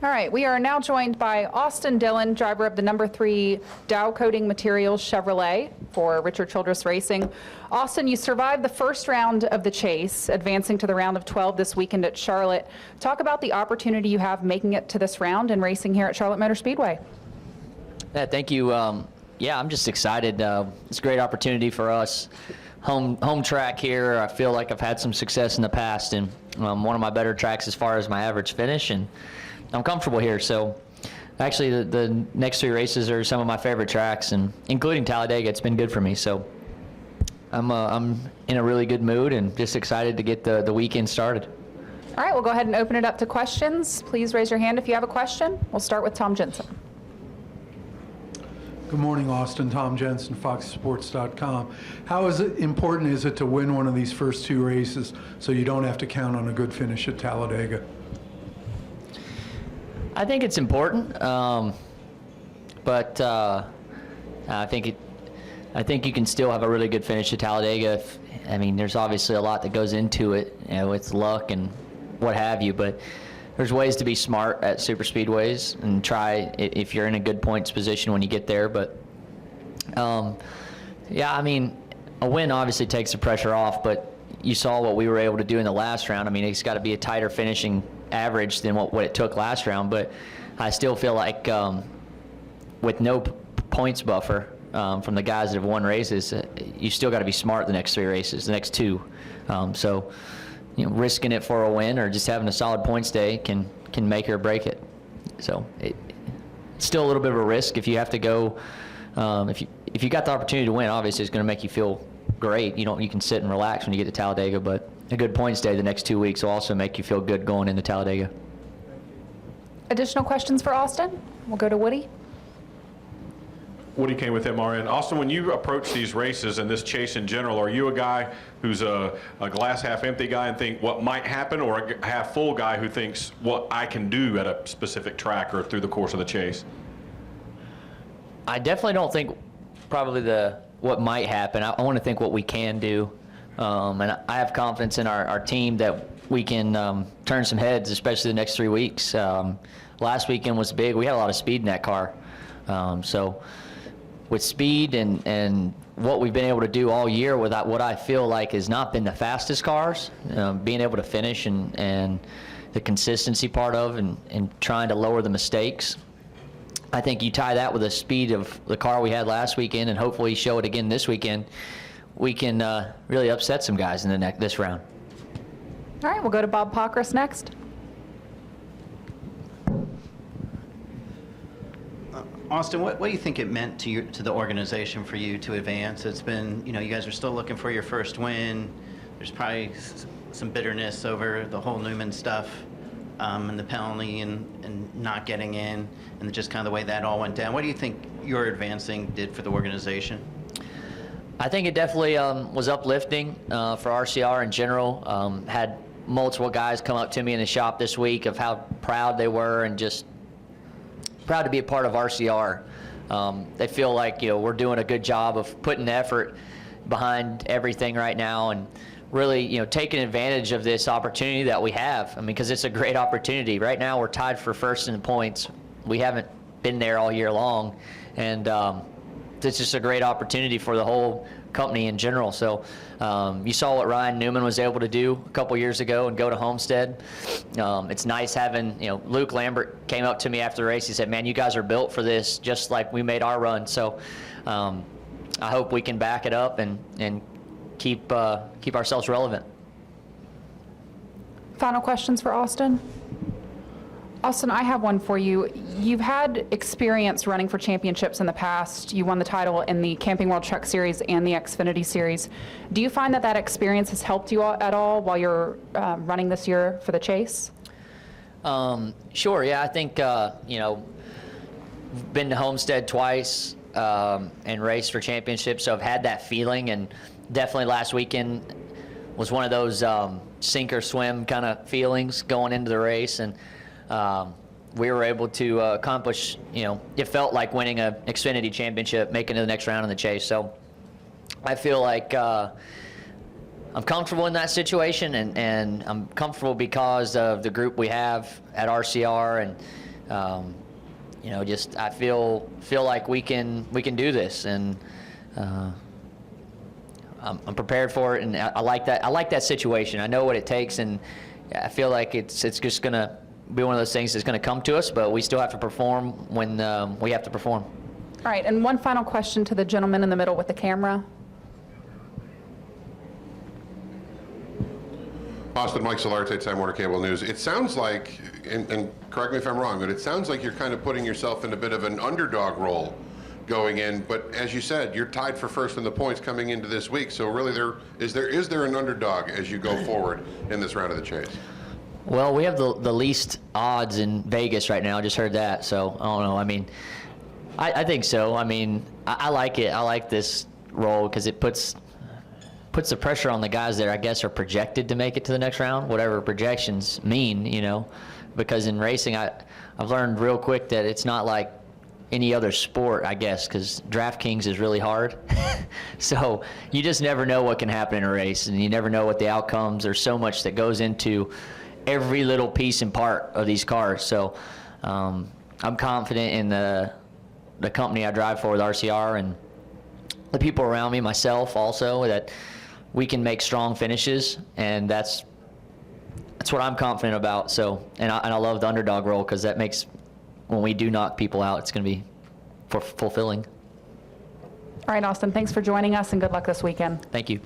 All right, we are now joined by Austin Dillon, driver of the number 3 Dow Coating Materials Chevrolet for Richard Childress Racing. Austin, you survived the first round of the chase, advancing to the round of 12 this weekend at Charlotte. Talk about the opportunity you have making it to this round and racing here at Charlotte Motor Speedway. Yeah, thank you. Yeah, I'm just excited. It's a great opportunity for us. Home track here. I feel like I've had some success in the past, and one of my better tracks as far as my average finish, and I'm comfortable here. So actually the next 3 races are some of my favorite tracks, and including Talladega. It's been good for me. So I'm in a really good mood and just excited to get the weekend started. All right, we'll go ahead and open it up to questions. Please raise your hand if you have a question. We'll start with Tom Jensen. Good morning, Austin. Tom Jensen, FoxSports.com. How important is it to win one of these first 2 races so you don't have to count on a good finish at Talladega? I think it's important, but I think you can still have a really good finish at Talladega. I mean, there's obviously a lot that goes into it, you know, with luck and what have you, but there's ways to be smart at super speedways and try if you're in a good points position when you get there. But yeah, I mean, a win obviously takes the pressure off, but you saw what we were able to do in the last round. I mean, it's got to be a tighter finishing average than what it took last round, but I still feel like with no points buffer from the guys that have won races, you still got to be smart the next 3 races, the next 2. So, you know, risking it for a win or just having a solid points day can make or break it. So it's still a little bit of a risk if you have to go. If you got the opportunity to win, obviously it's going to make you feel great. You can sit and relax when you get to Talladega, but a good points day the next 2 weeks will also make you feel good going into Talladega. Additional questions for Austin? We'll go to Woody. Woody Kane with MRN. Austin, when you approach these races and this chase in general, are you a guy who's a glass half empty guy and think what might happen, or a half full guy who thinks what I can do at a specific track or through the course of the chase? I definitely don't think probably what might happen. I want to think what we can do. And I have confidence in our team that we can turn some heads, especially the next 3 weeks. Last weekend was big. We had a lot of speed in that car. So with speed and what we've been able to do all year with what I feel like has not been the fastest cars, being able to finish and the consistency part of and trying to lower the mistakes. I think you tie that with the speed of the car we had last weekend and hopefully show it again this weekend, we can really upset some guys in this round. All right, we'll go to Bob Pockris next. Austin, what do you think it meant to the organization for you to advance? It's been, you guys are still looking for your first win. There's probably some bitterness over the whole Newman stuff and the penalty and not getting in and just kind of the way that all went down. What do you think your advancing did for the organization? I think it definitely was uplifting for RCR in general. Had multiple guys come up to me in the shop this week of how proud they were and just proud to be a part of RCR. They feel like we're doing a good job of putting effort behind everything right now and really taking advantage of this opportunity that we have. I mean, because it's a great opportunity. Right now we're tied for first in the points. We haven't been there all year long, and it's just a great opportunity for the whole company in general. So you saw what Ryan Newman was able to do a couple years ago and go to Homestead. It's nice having, Luke Lambert came up to me after the race. He said, man, you guys are built for this, just like we made our run. So I hope we can back it up and keep ourselves relevant. Final questions for Austin? Austin, I have one for you. You've had experience running for championships in the past. You won the title in the Camping World Truck Series and the Xfinity Series. Do you find that experience has helped you at all while you're running this year for the chase? Sure, yeah. I think, been to Homestead twice and raced for championships, so I've had that feeling, and definitely last weekend was one of those sink or swim kind of feelings going into the race, and we were able to accomplish, it felt like winning an Xfinity championship, making it to the next round in the chase. So I feel like I'm comfortable in that situation, and I'm comfortable because of the group we have at RCR, and You know, just I feel like we can do this, and I'm prepared for it, and I like that. I like that situation. I know what it takes, and I feel like it's just gonna be one of those things that's gonna come to us, but we still have to perform when we have to perform. All right, and one final question to the gentleman in the middle with the camera. Austin, Mike Solarte, Time Warner Cable News. It sounds like, and correct me if I'm wrong, but it sounds like you're kind of putting yourself in a bit of an underdog role going in. But as you said, you're tied for first in the points coming into this week. So really, is there an underdog as you go forward in this round of the chase? Well, we have the least odds in Vegas right now. I just heard that, so I don't know. I mean, I think so. I mean, I like it. I like this role because it puts the pressure on the guys that I guess are projected to make it to the next round, whatever projections mean, you know, because in racing, I've learned real quick that it's not like any other sport, I guess, because DraftKings is really hard. So you just never know what can happen in a race, and you never know what the outcomes. There's so much that goes into every little piece and part of these cars. So I'm confident in the company I drive for with RCR and the people around me, myself also, that we can make strong finishes, and that's what I'm confident about. So, and I love the underdog role because that makes, when we do knock people out, it's going to be fulfilling. All right, Austin, thanks for joining us, and good luck this weekend. Thank you.